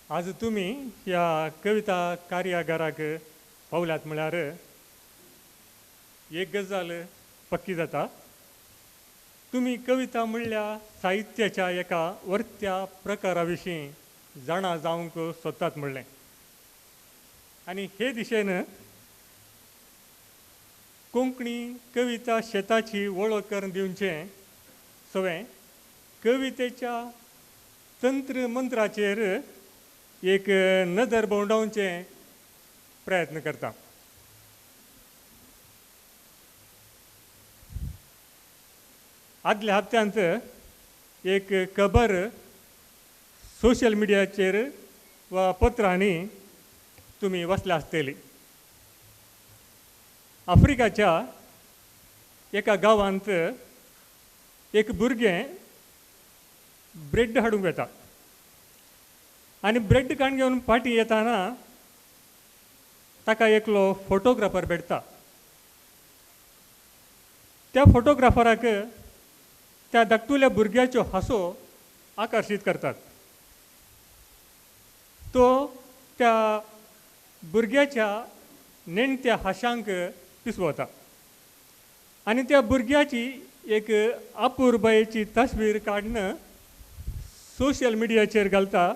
आज तुम्ही या कविता कार्यागाराक पावल्यात म्हळ्यार एक गजाल पक्की जाता. तुम्ही कविता म्हणल्या साहित्याच्या एका वर्त्या प्रकारा विशीं जाणा जावंक सोदतात म्हणलें. आनी हे दिशेन कोंकणी कविता शेताची वळख करून दिवचें सवय कवितेच्या तंत्र मंत्राचेर एक नदर भोंवडावचे प्रयत्न करता. आदल्या हप्त्यांत एक खबर सोशल मिडियाचेर वा पत्रांनी तुम्ही वाचल्या आसतली. आफ्रिकाच्या एका गांवांत एक भुरगें ब्रेड हाडूंक येता आनी ब्रेड काण घेवन फाटीं येताना ताका एकलो फोटोग्राफर भेटता. त्या फोटोग्राफराक त्या धाकटुल्या भुरग्याच्यो हांसो आकर्शीत करतात. तो त्या भुरग्याच्या नेणत्या हांशांक पिसवता आनी त्या भुरग्याची एक अपुरबायेची तस्वीर काडून सोशल मिडियाचेर घालता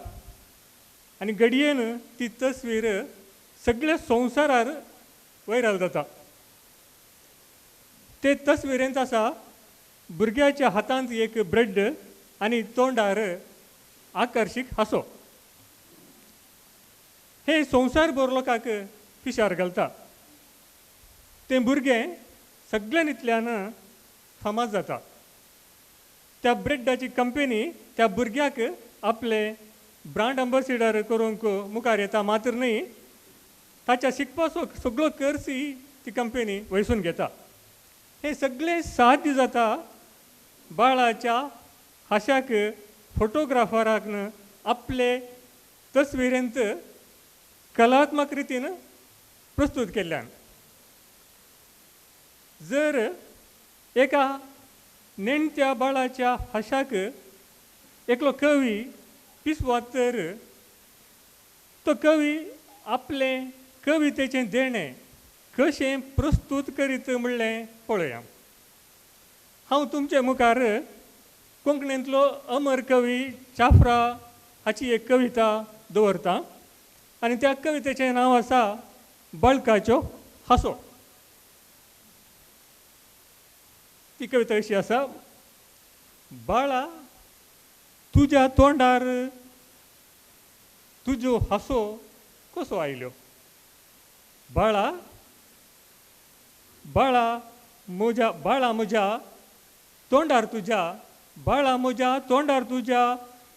आनी घडयेन ती तस्वीर सगळ्या संवसारार व्हायरल जाता. ते तस्वीरेंत आसा भुरग्याच्या हातांत एक ब्रेड आनी तोंडार आकर्शीक हांसो. हे संवसारभर लोकांक पिशार घालता. तें भुरगें सगळ्यांतल्यान फामाद जाता. त्या ब्रेडाची कंपनी त्या भुरग्याक आपले ब्रँड अंबासिडर करूंक मुखार येता. मात्र न्ही, ताच्या शिकपाचो सगळो खर्ची ती कंपनी वयसून घेता. हे सगळें साध्य जाता बाळाच्या हांशाक फोटोग्राफराक आपले तस्विरेंत कलात्मक रितीन प्रस्तूत केल्ल्यान. जर एका नेणत्या बाळाच्या हांशाक एकलो कवी पिसवात तर तो कवी आपले कवितेचें देणें कशें प्रस्तूत करीत म्हणलें पळया. हांव तुमचे मुखार कोंकणींतलो अमर कवी चाफरा हाची एक कविता दवरतां आनी त्या कवितेचें नांव आसा बाळकाच्यो हांसो. ती कविता अशी आसा. बाळा, तुज्या तोंडार तुजो हांसो कसो आयलो. बाळा, बाळा म्हज्या तोंडार तुज्या, बाळा म्हज्या तोंडार तुज्या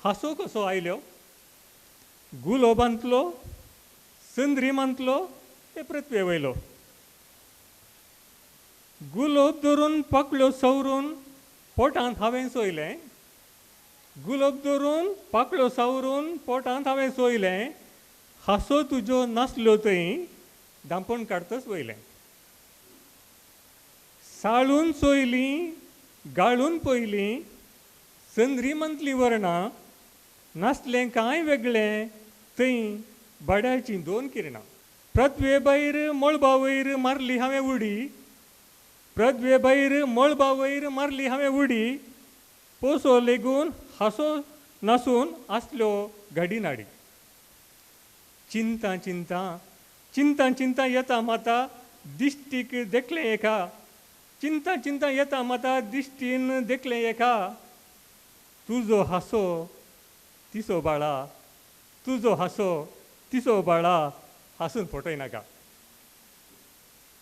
हांसो कसो आयलो. गुलोबांतलो संद्रिमांतलो ते पृथ्वे वयलो. गुलोब धरून पाकळ्यो सवरून पोटांत हांवें सोयलें. गुलोब धरून पाकळ्यो सावरून पोटांत हांवें सोयलें. हांसो तुजो नासलो थंय धांपण काडतच वयलें. साळून सोयलीं गाळून पयलीं संद्रिमांतलीं वर्णां नासलें कांय वेगळें थंय भाड्याचीं दोन किरणां. पृथ्वे भायर मळबा वयर मारली हांवें उडी. पृथ्वे भायर मळबा वयर मारली हांवें उडी. पोसो लेगून हांसो नासून आसल्यो घडी नाडी. चिंता चिंता चिंता चिंता येता माता दिश्टीक देखलें एका. चिंता चिंता येता माता दिश्टीन देखलें एका. तुजो हांसो तिसो बाळा, तुजो हांसो तिसो बाळा हांसून फोटोय नाका.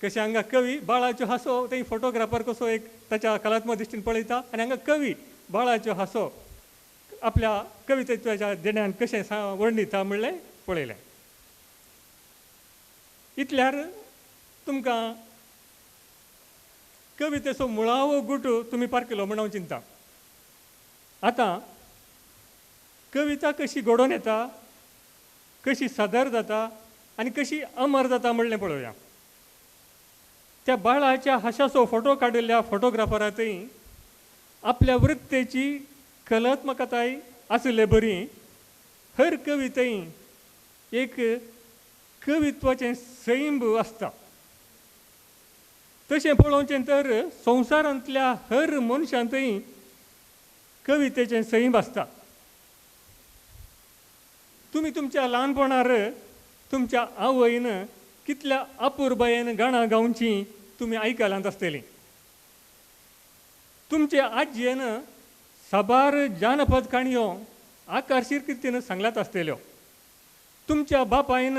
कशें हांगा कवी बाळाच्यो हांसो थंय फोटोग्राफर कसो एक ताच्या कलात्मक दृश्टीन पळयता आनी हांगा कवी बाळाच्यो हांसो आपल्या कवितेच्या देण्यान कशें वर्णिता म्हणलें पळयलें. इतल्यार तुमकां कवितेचो मुळावो गूट तुमी पार केलो म्हण हांव चिंता. आतां कविता कशी घडोवन येता, कशी सादर जाता आनी कशी अमर जाता म्हणलें पळोवया. त्या बाळाच्या हांशाचो फोटो काडिल्ल्या फोटोग्राफरांतय आपल्या वृत्तेची कलात्मकताय आसले बरी. हर कवितेय एक कवित्वाचें सैम आसता. तशें पळोवचें तर संवसारांतल्या हर मनशांतय कवितेचें सैम आसता. तुमी तुमच्या ल्हानपणार तुमच्या आवयन कितल्या अपुरबायेन गाणां गावची तुमी आयकलांत आसतलीं. तुमच्या आजयेन साबार जानपद काणयो आकारशीर रितीन सांगलात आसतल्यो. तुमच्या बापायन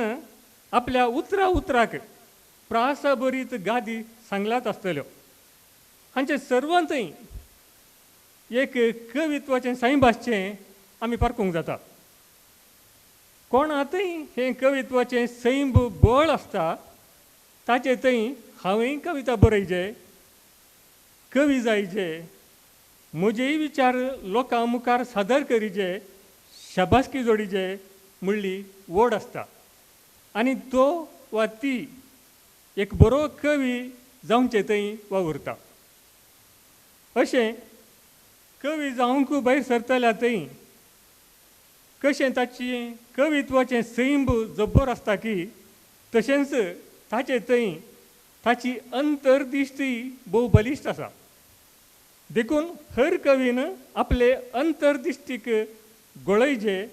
आपल्या उतराक प्रासा बरीत गादी सांगलात आसतल्यो. हांचे सर्वांतय एक कवित्वाचें सैम आसचें आमी पारखूंक जाता. कोणातय हें कवित्वाचें सैम बळ आसता ताचे थंय हांवें कविता बरयचे, कवी जायचे, म्हजेय विचार लोकां मुखार सादर करीचे, शाबासकी जोडीचे म्हणली वड आसता. आनी तो वा ती एक बरो कवी जावचे थंय वावुरता. अशें कवी जावंक भायर सरतल्या थंय कशें ताची कवित्वाचें सैम जब्बर आसता की तशेंच ताचे थंय ताची अंतरदिश्टी भोव बलिश्ट आसा. देखून हर कवीन आपले अंतरदिश्टीक गळयचे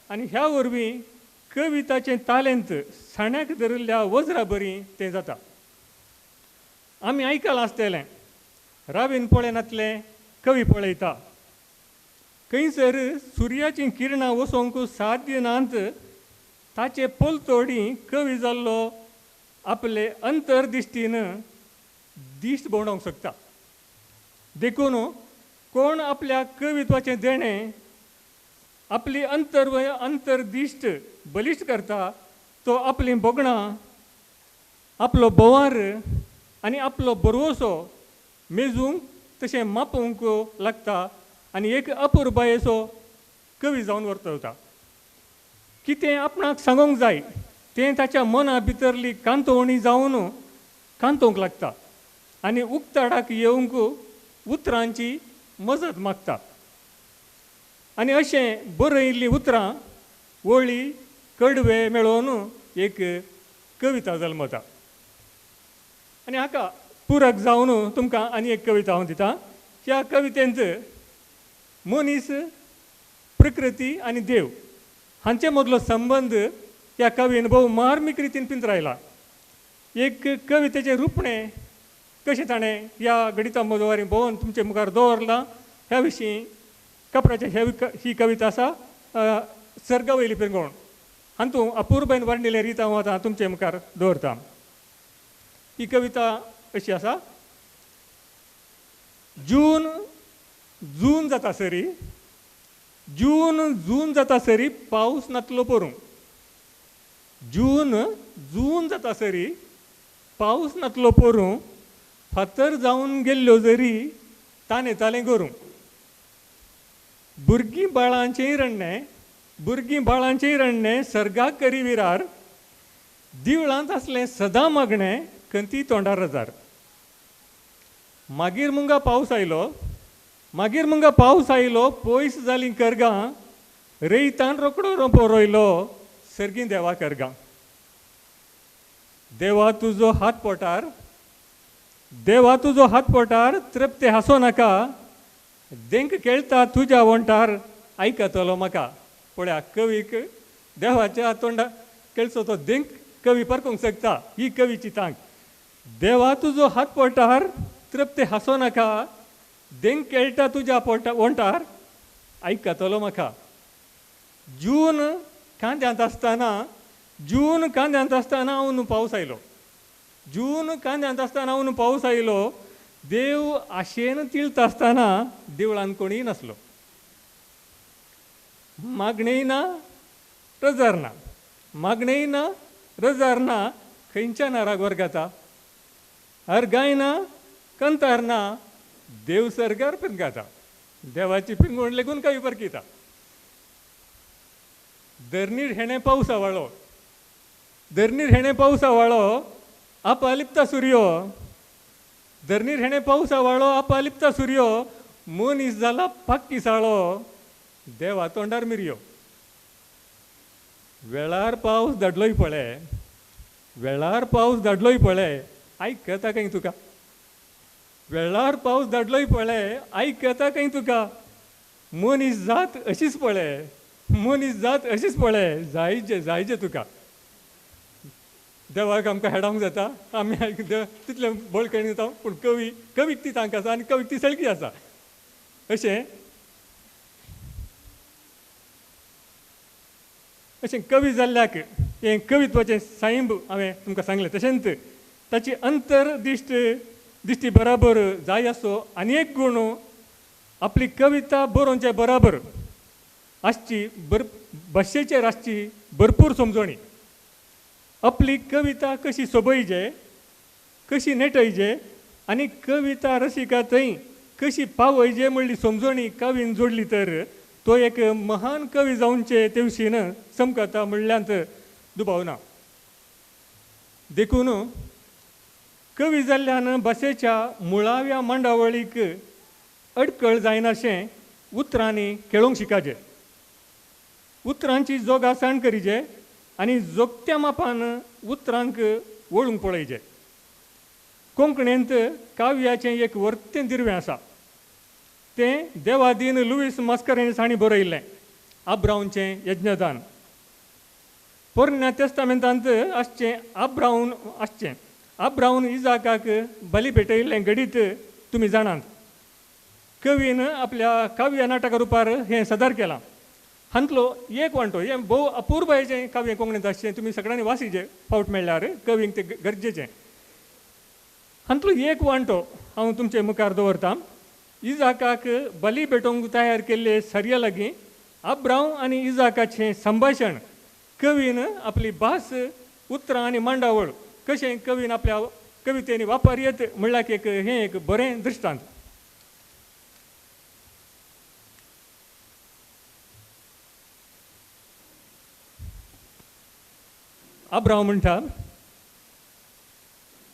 आनी ह्या वरवीं कविताचें तालेंत साण्याक धरिल्ल्या वज्रा बरी तें जाता. आमी आयकलां आसतलें रावीन पळयनातलें कवी पळयता. खंयसर सुर्याचीं किरणां वचोंक साध्य नात ताचे पलतोडी कवी जाल्लो आपले अंतरदिश्टीन दिश्ट भोंवडावंक शकता. देखून कोण आपल्या कवित्वाचें देणें आपली अंतरदिश्ट बलिश्ट करता तो आपलीं बोगणां, आपलो बोवार आनी आपलो बरवसो मेजूंक तशें मापूंक लागता आनी एक अपुरबायेचो कवी जावन वर्तवता. कितें आपणाक सांगूंक जाय तें ताच्या मना भितरली कांतवणी जावन कांतोवंक लागता आनी उक्ताडाक येवंक उतरांची मजत मागता. आनी अशें बरयिल्लीं उतरां वळी कडवे मेळोवन एक कविता जल्मता. आनी हाका पुरक जावन तुमकां आनी एक कविता हांव दितां. ह्या कवितेंत मनीस, प्रकृती आनी देव हांचे मदलो संबंद ह्या कवीन भोव मार्मीक रितीन पिंजरायला. एक कवितेचें रुपणें कशें ताणें ह्या गणिता मजवारी भोवन तुमचे मुखार दवरलां ह्या विशीं कपराचे ही कविता आसा सर्गा वयली पिरगोण. हातूंत अपुरबायेन वर्णिल्लें रीत हांव आतां तुमचे मुखार दवरतां. ही कविता अशी आसा. जून जाता सरी पावस नातलो परूं. जून जाता सरी पावस नातलो परूं. फातर जावन गेल्ल्यो जरी ताणें येतालें करूं. भुरगीं बाळांचेय रडणें सर्गाक करी विरार. दिवळांत आसलें सदां मागणें खंती तोंडार रजार. मागीर मुंगा पावस आयलो पयस जालीं करगां. रेयतान रोकडो रोंपो रोयलो सर्गीं देवा करगां. देवा तुजो हात पोटार तृप्ते हांसो नाका. देंक खेळटा तुज्या वंटार आयकतलो म्हाका. पळया कवीक देवाच्या तोंडार खेळचो तो देंक कवी परकूंक शकता. ही कवीची तांक. देवा तुजो हात पोटार तृप्ते हांसो नाका. देंक खेळटा तुज्या वंटार आयकतलो म्हाका. जून कांद्यांत आसतना अंदू पावस आयलो. देव आशेन तिळता आसतना देवळान कोणीय नासलो. मागणेय ना रजार ना खंयच्या नाराक वर्गाता. अर्गाय ना कंतार ना देव सर्गार पिंगाता. देवाची पिंगोण लेगून कवी परकिता. धरणीर हेणे पावसा वाळो अपालिप्ता सूर्यो. मनीस जाला पाक्की साळो देवा तोंडार मिरयो. वेळार पावस धाडलोय पळय, वेळार पावस धाडलोय पळय, आयक कळता काय तुका? वेळार पावस धाडलोय पळय, आयक कळता काय तुका? मनीस जात अशीच पळय, मनीस जात अशीच पळय, जायचे जायचे तुका. देवाक आमकां हेडावंक जाता, आमी तितले बळकणी दिता, पूण कवीक ती तांक आसा आनी कवीक ती सळकी आसा. अशें अशें कवी जाल्ल्याक हें कवित्वाचें सायंब हांवें तुमकां सांगलें. तशेंच ताची दिश्टी बराबर जाय आसो आनी एक गूण आपली कविता बरोवचे बराबर आसची, भाशेचेर आसची भरपूर समजणी. आपली कविता कशी सोबयचे, कशी नेटयचे आनी कविता रसिका थंय कशी पावयचे म्हणली समजणी कवीन जोडली तर तो एक महान कवी जावनचे तेवशीन समकता म्हणल्यात दुबाव ना. देखून कवी जाल्ल्यान भाशेच्या मुळाव्या मांडावळीक अडकळ जायनाशें उतरांनी खेळोंक शिकाचे, उतरांची जोगासाण करीचे आनी जोगत्या मापान उतरांक वळूंक पळयचे. कोंकणींत काव्याचें एक वर्तें दिर्वें आसा, तें देवादीन लुईस मास्करेन्स हांणी बरयल्लें, आब्रावनचें यज्ञदान. पोरन्या तेस्तामेंतांत आसचें आब्रावन इजाकाक बली भेटयल्लें घडीत तुमी जाणात. कवीन आपल्या काव्य नाटका रुपार हें सादर केलां. हांतलो एक वांटो, हें भोव अपुर्बायेचें काव्य कोंकणींत आसचें, तुमी सगळ्यांनी वाचिचें फावट मेळ्ळ्यार, कवींक तें गरजेचें. हांतलो एक वांटो हांव तुमचे मुखार दवरतां. इजाकाक बली भेटोवंक तयार केल्ले सर्या लागीं आब्राव आनी इजाकाचें संभाशण कवीन आपली भास, उतरां आनी मांडावळ कशें कवीन आपल्या कवितेनी वापरयत म्हणल्यार हें एक बरें दृश्टांत. आब्राव म्हणटा,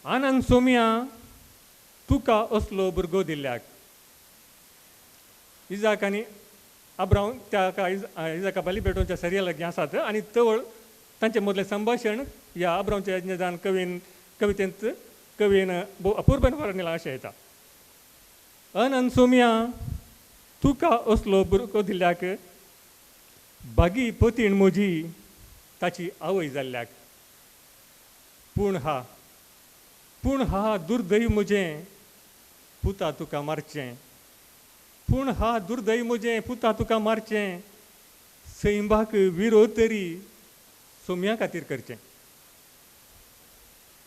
आनंद सोम्या तुका असलो भुरगो दिल्ल्याक. इजाक आनी आब्राव त्या इजाका बली भेटोवच्या सर्या लागीं आसात आनी तवळ तांचे मदलें संभाशण ह्या आब्रावच्या यज्ञदान कवितेंत कवीन भोव अपुर्बान वर्णिलां अशें येता. आनंद सोम्या तुका असलो भुरगो दिल्ल्याक, बागी पतीण म्हजी ताची आवय जाल्ल्याक. पूण हा दुर्दैव म्हजें पुता तुका मारचें, पूण हा दुर्दैव म्हजें पुता तुका मारचें, सैंबाक विरोध तरी सोम्या खातीर करचें.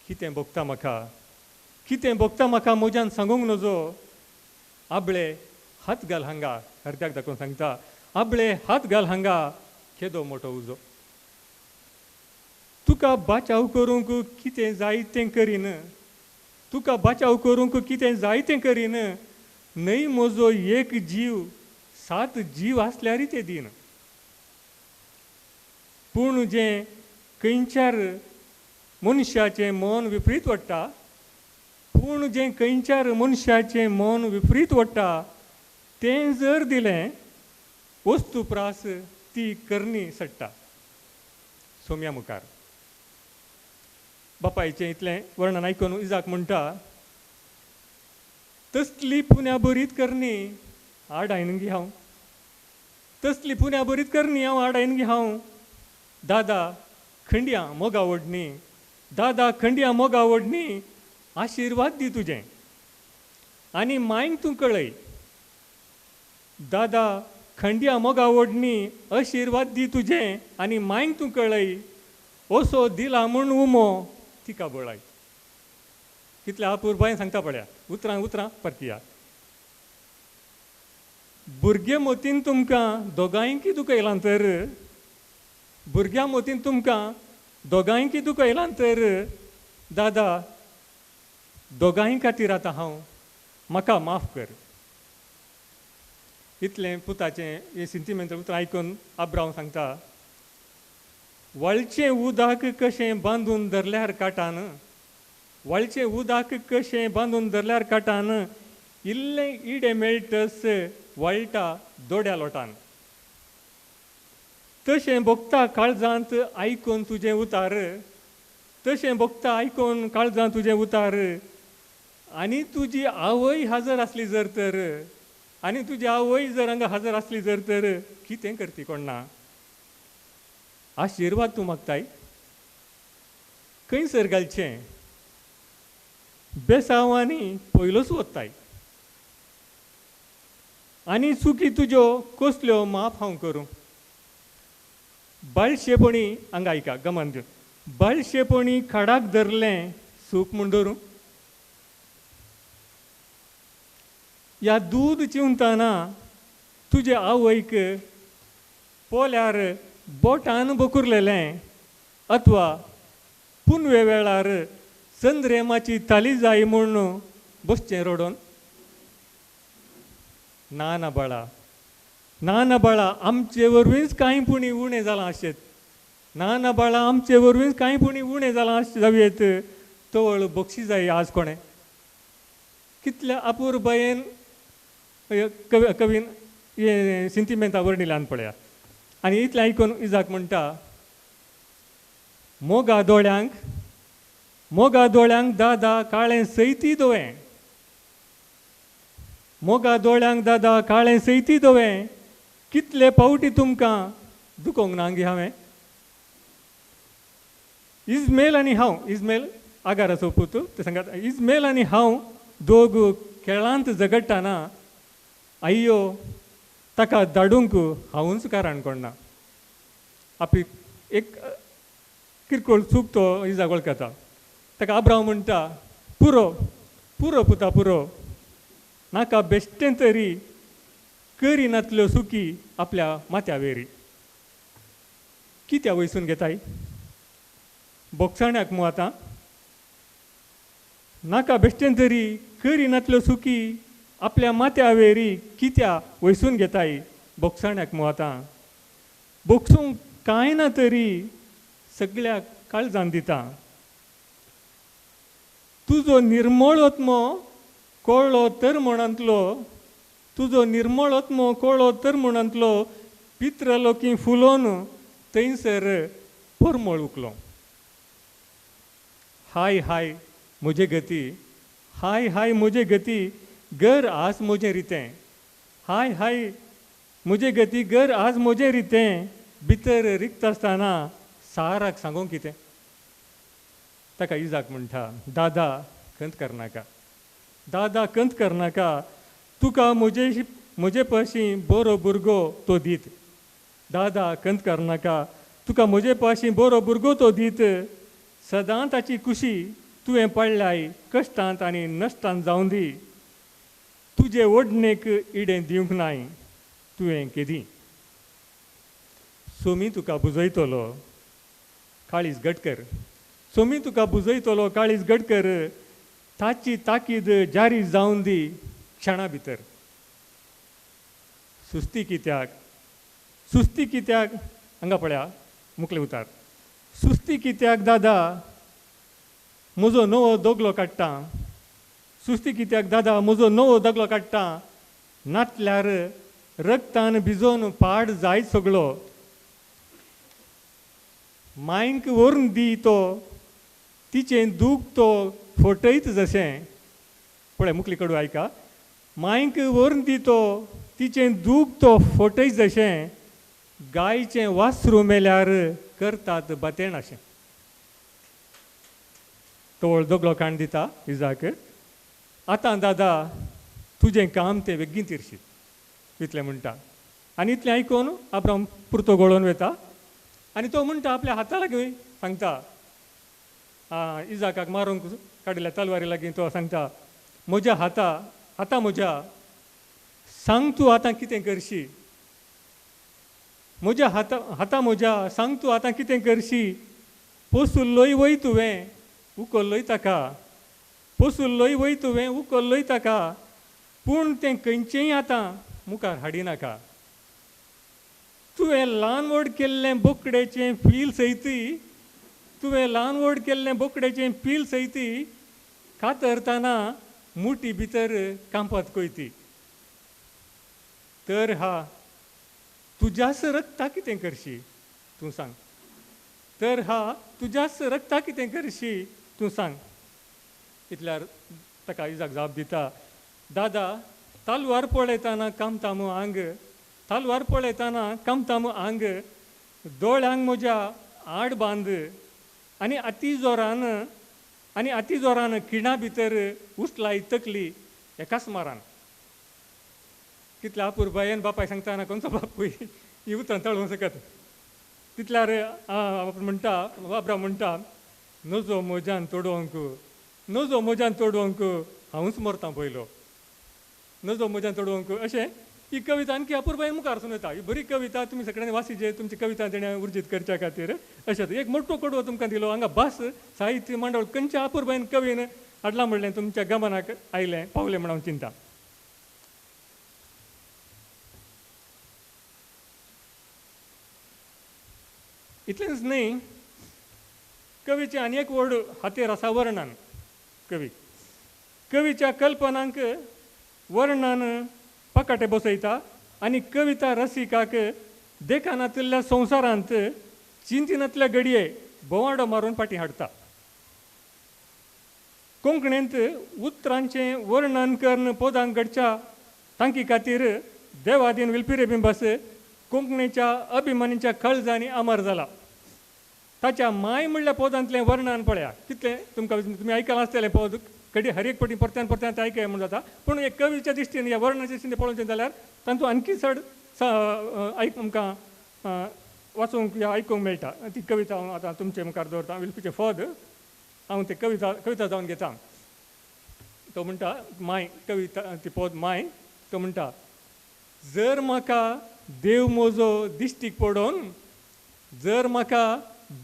कितें भोगता म्हाका म्हज्यान सांगूंक नजो. आबळे हात घाल हांगा, हरत्याक दाखोवन सांगता, आबळे हात घाल हांगा केदो मोठो उजो. तुका बाचाव करूंक कितें जाय तें करीन, तुका बाचाव करूंक कितें जाय तें करीन, न्हय म्हजो एक जीव 7 जीव आसल्यार ते दिन. पूण जें खंयच्यार मनशाचें मन विपरीत वाडटा, पूण जें खंयच्यार मनशाचें मन विपरीत वाडटा तें जर दिलें वस्तू प्रास ती करणी सडटा. सोम्या मुखार बापायचें इतलें वर्णन आयकून इजाक म्हणटा, तसली पुण्या बरीत करणी आडायन गी हांव, तसली पुण्या बरीत करणी हांव आडायन गी हांव. दादा खंड्या मोगा ओडणी, दादा खंड्या मोगा ओडणी आशिर्वाद दी तुजें आनी मांयक तूं कळय. दादा खंड्या मोगा ओडणी आशिर्वाद दी तुजें आनी मांयक तूं कळय. असो दिला म्हूण उमो तिका बळाय. कितल्या अपुर्बायेन सांगता पळया. उतरां परतिया. भुरगे मोतीन तुमकां दोगांयकी दुखयलां तर, भुरग्या मोतीन तुमकां दोगांयकी दुखयलां तर, दादा दोगांय खातीर आतां हांव म्हाका माफ कर. इतलें पुताचें हें सेंटिमेंटल उतर आयकून आब्राव सांगता, वळचें उदक कशें बांदून धरल्यार काटान, वळचें उदक कशें बांदून धरल्यार काटान, इल्लें इडे मेळटस वळटा दोड्या लोटान. तशें भोगता काळजांत आयकून तुजें उतार, तशें भोगता आयकून काळजांत तुजें उतार, आनी तुजी आवय हजर आसली जर तर, आनी तुजी आवय जर हांगा हजर आसली जर तर कितें करती कोण ना. आशिर्वाद तूं मागताय, खंयसर घालचें, बेसांवांनी पयलोच वताय, आनी चुकी तुज्यो कसल्यो माफ हांव करूं. बाळशेपणी हांगा आयका गमन दिवन, बाळशेपणी खडाक धरलें सूख म्हूण धरूं. ह्या दूद चिंवतना तुजे आवयक पोल्यार बोटान बोकुरलेलें, अथवा पुनवे वेळार चंद्रेमाची थाली जाय म्हूण बसचें रडोन. ना ना बाळा, ना ना बाळा, आमचे वरवींच कांय पुणी उणें जालां आसत. ना ना बाळा, आमचे वरवींच कांय पुणी उणें जालां जावयेत, तवळ बक्षी जाय आज कोणें. कितल्या अपूर भयेन कवीन हे सिंतिमेंता वर्णिल्ल्यान पळया. आनी इतलें आयकून इजाक म्हणटा, मोगा दोळ्यांक, मोगा दोळ्यांक दादा काळें सैती दोवें, मोगा दोळ्यांक दादा काळें सैती दोवें, कितले पावटी तुमकां दुखोवंक ना गे हांवें. इजमेल आनी हांव, इजमेल आगाराचो पूत ते सांगात, इजमेल आनी हांव दोग खेळांत झगडटाना अय्यो ताका धाडूंक हांवूच कारण कोणना. आपली एक किरकोळ चूक तो इजाक वळखता. ताका आब्राम म्हणटा, पुरो पुरो पुता पुरो, नाका बेश्टें तरी करिनातल्यो सुकी आपल्या माथ्या वेरी. कित्या वयसून घेताय बोगसाण्याक मू आतां. नाका बेश्टें तरी करिनातल्यो सुकी आपल्या माथ्या वेरी कित्या वयसून घेताय बोगसाण्याक मू आतां. बोगसूंक कांय ना तरी सगळ्याक काळजान दिता. तुजो निर्मळ आत्मो कळ्ळो तर म्हणतलो, तुजो निर्मळ आत्मो कळ्ळो तर म्हणतलो, पित्रलोकी फुलोवन थंयसर परमळ उकलो. हाय हाय म्हजे गती, हाय हाय म्हजे गती, घर आज म्हजें रितें. हाय हाय म्हजे गती, घर आज म्हजें रितें. भितर रिक्त आसतना साराक सांगूंक कितें. ताका इजाक म्हणटा, दादा खंत करनाका, दादा खंत करनाका, तुका म्हजे पाशी बरो भुरगो तो दीत. दादा खंत करनाका, तुका म्हजे पाशी बरो भुरगो तो दीत. सदां ताची खुशी तुवें पडल्याय कश्टांत आनी नश्टांत जावं दी. तुजे ओडणेक इडें दिवंक नाय तुवें केदी. सोमी तुका बुजयतलो काळीज घटकर, सोमी तुका बुजयतलो काळीज घटकर. ताची ताकीद जारी जावन दी क्षणा भितर. सुस्ती कित्याक, सुस्ती कित्याक, हांगा पळया मुखले उतार. सुस्ती कित्याक दादा म्हजो नवो दोगलो काडटा, सुस्ती कित्याक दादा म्हजो नवो दोगलो काडटा. नातल्यार रगतान भिजोवन पाड जायत सगळो. मांयक व्हरून दी तो, तिचें दूख तो फोटयत जशें. पळय मुखली कडू आयका. मांयक व्हरून दी तो, तिचें दूख तो फोटयत जशें. गायचें वासरू मेल्यार करतात बातेण अशें. तवळ दोगलो काण दिता इजाक. आतां दादा तुजें काम तें बेगीन तिरशीत इतलें म्हणटा. आनी इतलें आयकून आब्राम पुरतो गळोवन वता. आनी तो म्हणटा आपल्या हाता लागीं सांगता, इजाकाक मारूंक काडिल्ल्या तलवारी लागीं तो सांगता, म्हज्या हाता म्हज्या सांग तूं आतां कितें करशी. म्हज्या हाता म्हज्या सांग तूं आतां कितें करशी. पोसुल्लोय वय तुवें उखल्लोय ताका, पोसुल्लोय वय तुवें उखल्लोय ताका. पूण तें खंयचेंय आतां मुखार हाडिनाका. तुवें ल्हान व्हड केल्लें बोकडेचें फील सयती, तुवें ल्हान व्हड केल्लें बोकडेचें फील सयती. कातरतना मुठी भितर कांपत कोयती. तर हा तुज्याच रगता कितें करशी. तूं सांग. तर हा तुज्याच रक्ता कितें करशी तूं सांग. इतल्यार ताका इजाक जाप दिता, दादा तालवार पळयतना कामतामो आंग, तालवार पळयतना कामतामो आंग, दोळ्यांक म्हज्या आड बांद आनी अती जोरान खिणा भितर उस्तलाय तकली एकाच मारान. कितल्या अपुरबायेन बापाय सांगतना खंयचो बापूय ही उतरां तळूंक शकत. तितल्यार म्हणटा बाबरा म्हणटा, नजो म्हज्यान तोडोवंक, नजो म्हज्यान तोडोवंक हांवूच मरतां पयलो, नजो म्हज्यान तोडोवंक. अशें ही कविता आणखी अपुरबायेन मुखार वचून येता. ही बरी कविता, तुमी सगळ्यांनी वाचिजे, तुमची कविता तेणें उर्जीत करच्या खातीर. अशें एक मोठो कडवो तुमकां दिलो. हांगा भास साहित्य मंडळ खंयच्या अपुरबायेन कवीन हाडलां म्हणलें तुमच्या गमनाक आयलें पावलें म्हण हांव चिंता. इतलेंच न्ही, कवीचे आनी एक व्हड हातेर आसा वर्णन. कवीच्या कल्पनांक वर्णन पकाटे बसयता आनी कविता रसिकाक देखानांतल्या संवसारांत चिंतनांतल्या घडये बोवाडो मारून फाटीं हाडटा. कोंकणींत उतरांचें वर्णन करून पोदांक घडच्या तांकी खातीर देवादीन विलपिरे बिंबास कोंकणीच्या अभिमानीच्या काळजांनी अमर जाला. ताच्या माय म्हणल्या पोदांतलें वर्णन पळया कितलें तुमकां. तुमी आयकलां आसतलें पद कडी हर एक फावटी परत्यान परत्यान आयकय म्हूण जाता. पूण एक कवीच्या दिश्टीन ह्या वर्णाच्या दिश्टीन पळोवचें जाल्यार तांचो आणखी चड आमकां वाचूंक या आयकूंक मेळटा. ती कविता हांव आतां तुमचे मुखार दवरतां. विलपीचें फद हांव ते कविता जावन घेता. तो म्हणटा माय, कविता ती पद माय. तो म्हणटा, जर म्हाका देव म्हजो दिश्टीक पडोवन, जर म्हाका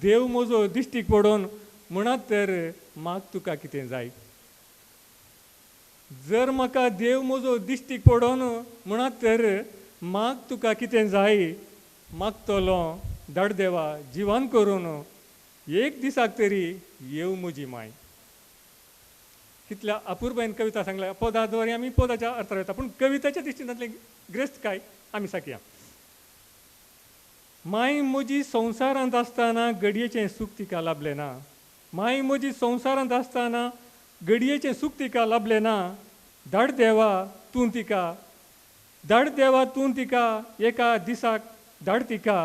देव म्हजो दिश्टीक पडोवन म्हणत तर म्हाका तुका कितें जाय. जर म्हाका देव म्हजो दिश्टीक पडोवन म्हणत तर म्हाका तुका कितें जाय. मागतलो धाड देवा जिवान करून एक दिसाक तरी येव म्हजी माय. कितल्या अपुरबायेन कविता सांगल्या. पदां दवरी आमी पदाच्या अर्थार येता, पूण कविताच्या दिश्टीनांतलें ग्रेस्त काय आमी साकया. माय म्हजी संवसारांत आसतना घडयेचें सूख तिका लाभलें ना. माय म्हजी संवसारांत आसतना घडयेचें सूख तिका लाभलें ना. धाड देवा तूं तिका, धाड देवा तूं तिका एका दिसाक धाड तिका,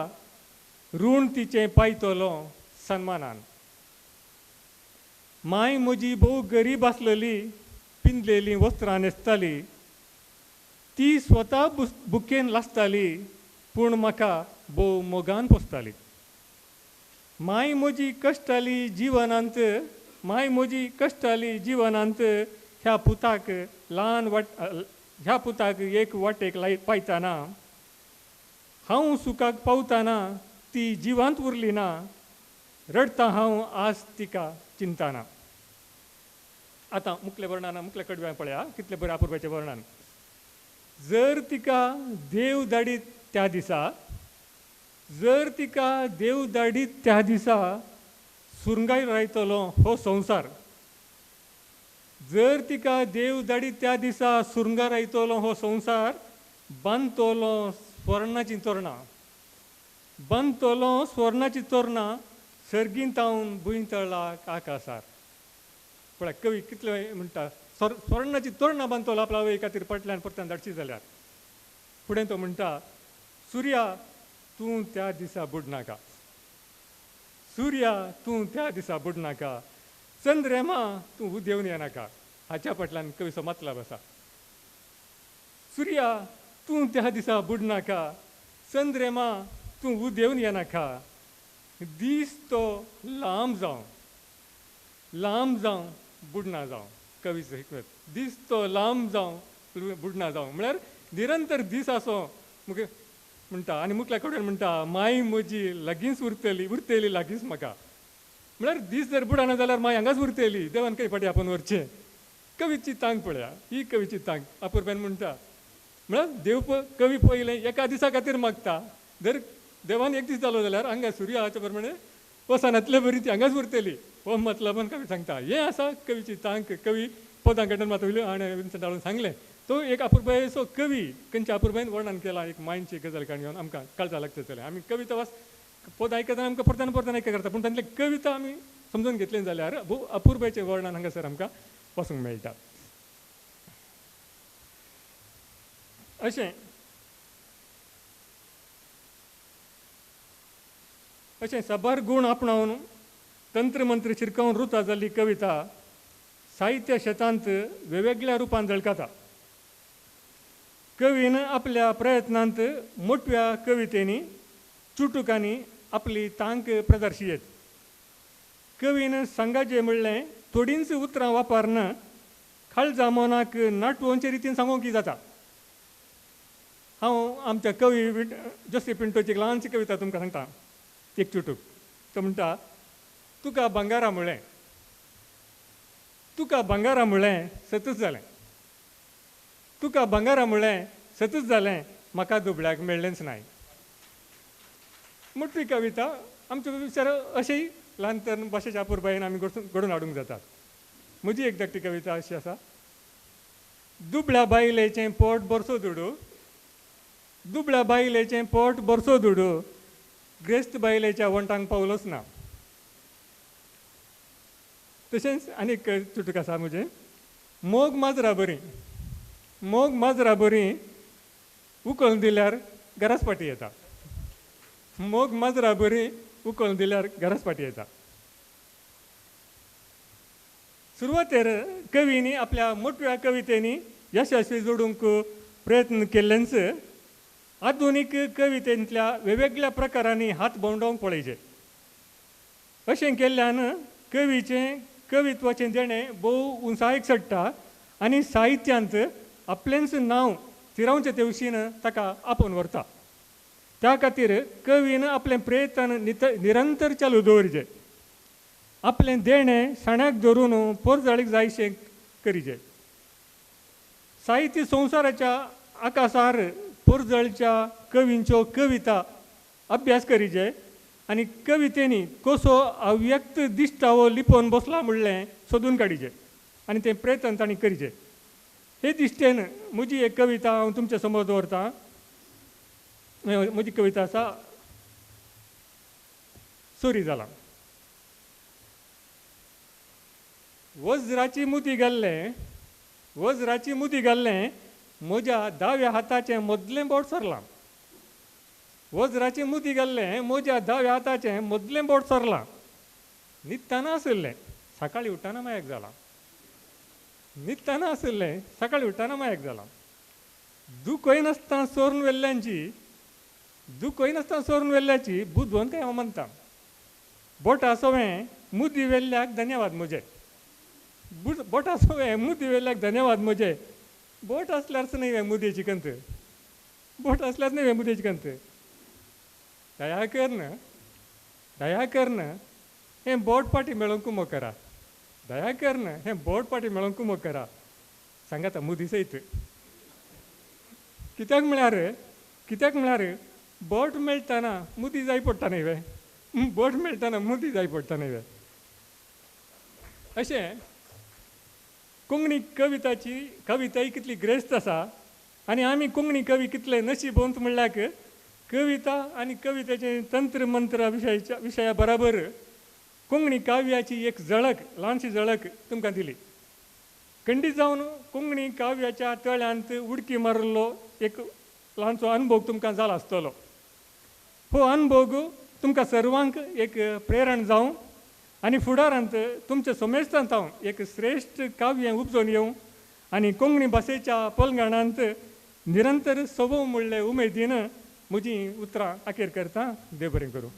ऋण तिचें पायतलो सन्मानान. माय म्हजी भोव गरीब आसलेली, पिंजलेलीं वस्त्रां न्हेसताली. ती स्वता बुकेन लासताली, पूण म्हाका भोव मोगान पोसताली. माय म्हजी कश्टाली जिवनांत, माय म्हजी कश्टाली जिवनांत ह्या पुताक ह्या पुताक एक वाटेक पायतना, हांव सुखाक पावतना ती जिवांत उरली ना. रडता हांव आज तिका चिंतना. आतां मुखलें वर्णन, मुखलें कडव्यां पळया कितलें बरें अपुरबाचें वर्णन. जर तिका देव धाडीत त्या दिसा, जर तिका देव धाडीत त्या दिसा सुरंगाय रायतलो हो संवसार. जर तिका देव धाडीत त्या दिसा सुरंगार रायतलो हो संवसार. बांदतलो स्वर्णाची तोरणां, बांदतलो स्वर्णाची तोरणां, सर्गींत हांव भुंयतळाक आकाशार. पळय कवी कितले म्हणटा, स्वर्णाची तोरणां बांदतलो आपल्या आवय खातीर फाटल्यान परत्यान धाडची जाल्यार. फुडें तो म्हणटा, सुर्या तूं त्या दिसा बुडनाका, सुर्या तूं त्या दिसा बुडनाका, चंद्रेमा तूं उदेंवन येनाका. हाच्या फाटल्यान कवीचो मतलब आसा. सुर्या तूं त्या दिसा बुडनाका, चंद्रेमा तूं उदेंवन येनाका. दीस तो लांब जावं, लांब जावं बुडना जावं. कवीचो हिकमत, दीस तो लांब जावं बुडना जावं म्हळ्यार निरंतर दीस आसो म्हणटा. आनी मुखल्या कडेन म्हणटा, माय म्हजी लागींच उरतली लागींच म्हाका. म्हळ्यार दीस जर बुडना जाल्यार माय हांगाच उरतली, देवान खंय फाटीं आपोवन व्हरचें. कवीची तांक पळया, ही कवीची तांक. अपुरबायन म्हणटा, म्हळ्यार देव कवी पयलें एका दिसा खातीर मागता. जर देवान एक दीस जालो जाल्यार हांगा सुर्या हाचे प्रमाणे वसनांतले बरी ती हांगाच उरतली हो मतलबान कवी सांगता. हें आसा कवीची तांक. कवी पदां कडल्यान मात वयले आनी डाळून सांगलें. तो एक अपुरबायेचो कवी खंयच्या अपुरबायेन वर्णन केला. एक मायंडची गजाल काडून आमकां काळजा लागता जाल्यार आमी कविता पद आयकतना आमकां परताना परताना आयका करता, पूण तांतले कविता आमी समजून घेतले जाल्यार भोव अपुर्बाचें वर्णन हांगासर आमकां वचूंक मेळटा. अशें साबार गूण आपणावन तंत्र मंत्र शिरकावन रुता जाल्ली कविता साहित्य शेतांत वेगवेगळ्या रुपान झळकता. कवीन आपल्या प्रयत्नांत मोठव्या कवितेनी चुटुकांनी आपली तांक प्रदर्शियत. कवीन सांगाचें म्हणलें थोडींच उतरां वापरना खालजा मनाक नाटवंचे रितीन सांगूंक जाता. हांव आमच्या कवी जोसेफ पिंटोची एक ल्हानशी कविता तुमकां सांगता. एक चुटूक तो म्हणटा, तुका भांगारा म्हळें, तुका भांगारा म्हळें सतच जालें, तुका भांगारा म्हळें सतच जालें, म्हाका दुबळ्याक मेळ्ळेंच नाय. मोठी कविता आमच्या विचार अशेंय ल्हानतन भाशेच्या अपुरबायेन आमी घडोवन हाडूंक जातात. म्हजी एक धाकटी कविता अशी आसा. दुबळ्या बायलेचें पोट बरसो दुडू, दुबळ्या बायलेचें पोट बरसो दुडू, ग्रेस्त बायलेच्या वंटांक पावलोच ना. तशेंच आनीक चुटूक आसा म्हजें. मोग माजरां बरीं, मोग माजरां बरीं, उखल दिल्यार घराच पाटी येता. मोग माजरां बरीं, उखल दिल्यार घराच पाटी येता. सुरवातेर कवीनी आपल्या मोठव्या कवितेनी यशस्वी जोडूंक प्रयत्न केल्लेंच आधुनीक कवितेंतल्या वेगवेगळ्या प्रकारांनी हात भोंवडावंक पळयचे. अशें केल्ल्यान कवीचें कवित्वाचें देणें भोव उंचायेक चडटा आनी साहित्यांत आपलेंच नांव तिरावचें तेवशीन ताका आपोवन व्हरता. त्या खातीर कवीन आपलें प्रयत्न निरंतर चालू दवरचें. आपलें देणें शाण्याक धरून पोरजळीक जायशें करीचें. साहित्य संवसाराच्या आकाशार पोरजळच्या कवींच्यो कविता अभ्यास करीचे आनी कवितेनी कसो अव्यक्त दिश्टावो लिपोवन बसला म्हणलें सोदून काडीचें आनी तें प्रयत्न तांणी करीचें. हे दिश्टेन म्हजी एक कविता हांव तुमच्या समोर दवरतां. म्हजी कविता आसा चोरी जाला. वज्राची मुदी घाल्लें, वज्राची मुदी घाल्लें, म्हज्या दाव्या हाताचें मदलें बोट सरलां. वज्राची मुदी घाल्लें, म्हज्या दाव्या हाताचें मदलें बोट सरलां. न्हिदताना आसलें, सकाळीं उठ्ठाना मायक जालां. न्हिदताना आसलें, सकाळीं उठ्ठाना मायक जालां. दुखय नासता चोरून व्हेल्ल्यांची, दुखय नासता चोरून व्हेल्ल्याची बुदवंत हांव मानता. बोटा सोवें मुदी व्हेल्ल्याक धन्यवाद म्हजे. बोटा सोवें मुदी व्हेल्ल्याक धन्यवाद म्हजे. बोट असल्यारच न्ही वे मुदयेची कंत, बोट असल्यार न्ही वे मुदयेची कंत. दया करन, दया करन हें बोट पाटी मेळोंक कुमो करा. दया करन हें बोट पाटी मेळोंक कुमो करा. सांगाता मुदी सयत. कित्याक म्हळ्यार बोट मेळटाना मुदी जाय पडटा न्ही वे. बोट मेळटाना मुदी जाय पडटा न्ही वे. अशें कोंकणी कविता ही कितली ग्रेस्त आसा आनी आमी कोंकणी कवी कितले नशीबवंत म्हणल्याक कविता आनी कवितेचें तंत्र मंत्र विशया बराबर कोंकणी काव्याची एक झळक, ल्हानशी झळक तुमकां दिली. खंडीत जावन कोंकणी काव्याच्या तळ्यांत उडकी मारलो एक ल्हानसो अनुभव तुमकां जाला आसतलो. हो अनुभव तुमकां सर्वांक एक प्रेरण जावं आनी फुडारांत तुमच्या समेस्तांत हांव एक श्रेश्ठ काव्य उपजोवन येवं आनी कोंकणी भाशेच्या पलंगणांत निरंतर सवो म्हणले उमेदीन म्हजी उतरां अखेर करता. देव बरें करूं.